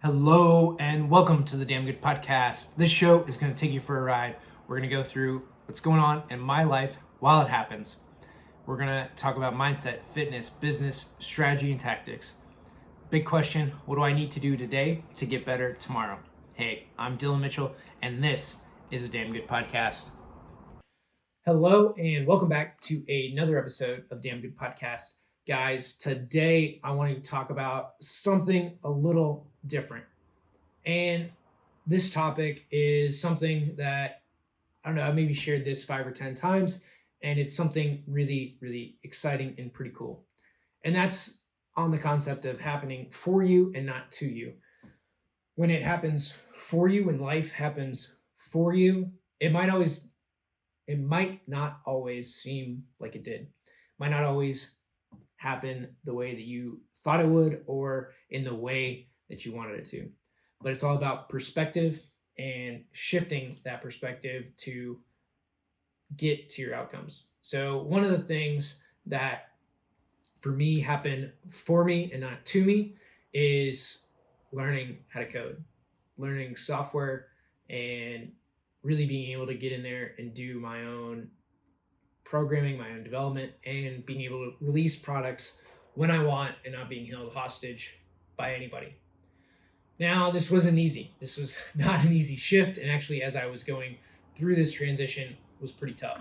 Hello and welcome to the Damn Good Podcast. This show is going to take you for a ride. We're going to go through what's going on in my life while it happens. We're going to talk about mindset, fitness, business, strategy, and tactics. Big question, what do I need to do today to get better tomorrow? Hey, I'm Dillon Mitchell, and this is a Damn Good Podcast. Hello and welcome back to another episode of Damn Good Podcast. Guys, today I want to talk about something a little different. And this topic is something that, I don't know, I maybe shared this 5 or 10 times, and it's something really, really exciting and pretty cool. And that's on the concept of happening for you and not to you. When it happens for you, when life happens for you, it might not always seem like it did. Might not always happen the way that you thought it would or in the way that you wanted it to. But it's all about perspective and shifting that perspective to get to your outcomes. So one of the things that for me happened for me and not to me is learning how to code, learning software, and really being able to get in there and do my own programming, my own development, and being able to release products when I want and not being held hostage by anybody. Now, this wasn't easy. This was not an easy shift. And actually, as I was going through this transition, it was pretty tough.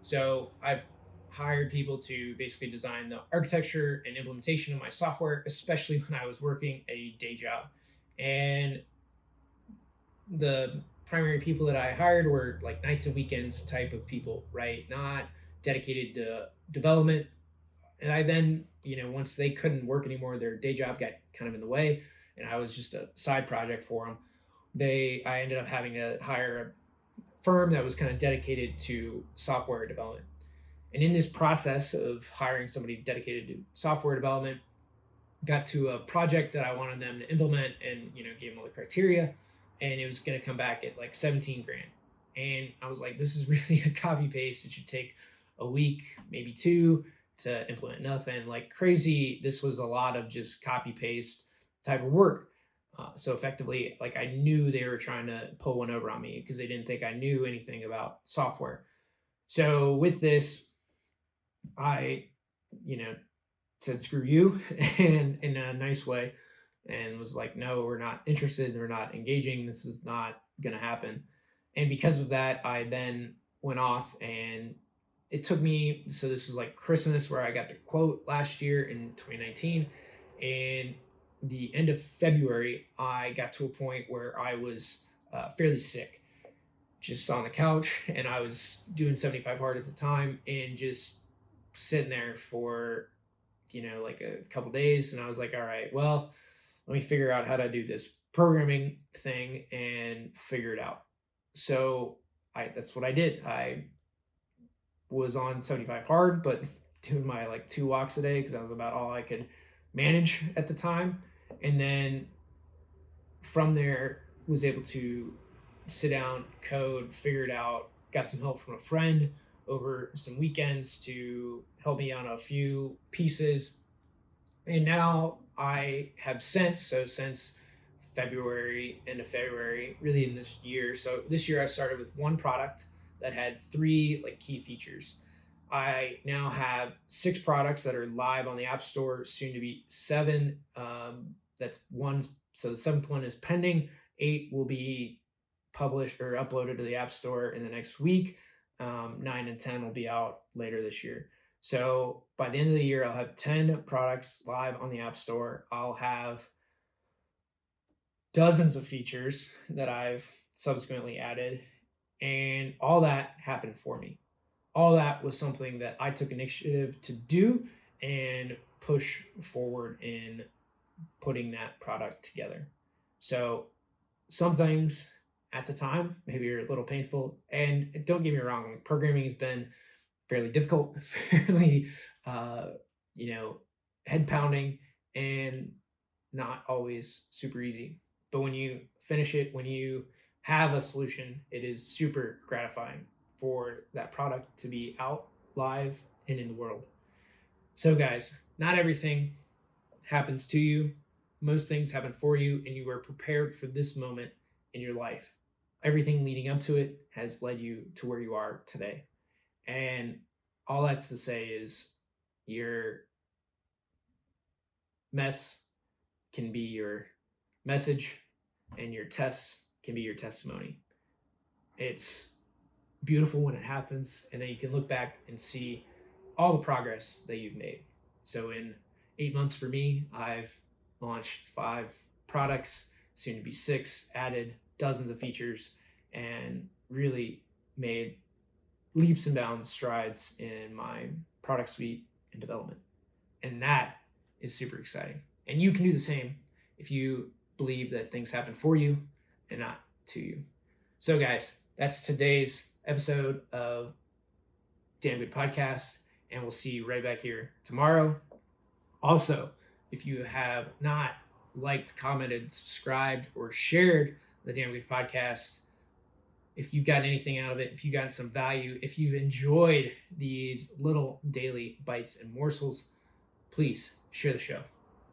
So I've hired people to basically design the architecture and implementation of my software, especially when I was working a day job. And the primary people that I hired were like nights and weekends type of people, right? Not dedicated to development. And I then, once they couldn't work anymore, their day job got kind of in the way, and I was just a side project for them. I ended up having to hire a firm that was kind of dedicated to software development. And in this process of hiring somebody dedicated to software development, got to a project that I wanted them to implement and, gave them all the criteria. And it was going to come back at like 17 grand. And I was like, this is really a copy paste. It should take a week, maybe two to implement nothing like crazy. This was a lot of just copy paste type of work. So effectively, like I knew they were trying to pull one over on me because they didn't think I knew anything about software. So with this, I, said, screw you, and in a nice way, and was like, no, we're not interested. We're not engaging. This is not going to happen. And because of that, I then went off, and it took me, so this was like Christmas where I got the quote last year in 2019. And the end of February, I got to a point where I was fairly sick, just on the couch, and I was doing 75 hard at the time and just sitting there for, like a couple days. And I was like, all right, well, let me figure out how to do this programming thing and figure it out. So that's what I did. I was on 75 hard, but doing my like 2 walks a day because that was about all I could manage at the time. And then from there was able to sit down, code, figure it out, got some help from a friend over some weekends to help me on a few pieces. And now I have since February, end of February, really in this year. So this year I started with one product that had 3 like key features. I now have 6 products that are live on the App Store, soon to be 7. That's one. So the 7th one is pending. 8 will be published or uploaded to the App Store in the next week. 9 and 10 will be out later this year. So by the end of the year, I'll have 10 products live on the App Store. I'll have dozens of features that I've subsequently added, and all that happened for me. All that was something that I took initiative to do and push forward in putting that product together. So some things at the time maybe are a little painful, and don't get me wrong, programming has been fairly difficult, fairly head pounding, and not always super easy. But when you finish it, when you have a solution, it is super gratifying for that product to be out live and in the world. So guys, not everything happens to you. most things happen for you, and you are prepared for this moment in your life. Everything leading up to it has led you to where you are today. And all that's to say is your mess can be your message, and your tests can be your testimony. It's beautiful when it happens, and then you can look back and see all the progress that you've made. So in 8 months for me, I've launched 5 products, soon to be 6, added dozens of features, and really made leaps and bounds strides in my product suite and development. And that is super exciting. And you can do the same if you believe that things happen for you and not to you. So guys, that's today's episode of Damn Good Podcast, and we'll see you right back here tomorrow. Also, if you have not liked, commented, subscribed, or shared the Damn Good Podcast, if you've gotten anything out of it, if you've gotten some value, if you've enjoyed these little daily bites and morsels, please share the show.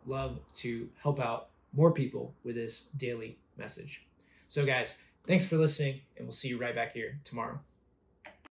Love to help out more people with this daily message. So guys, thanks for listening, and we'll see you right back here tomorrow.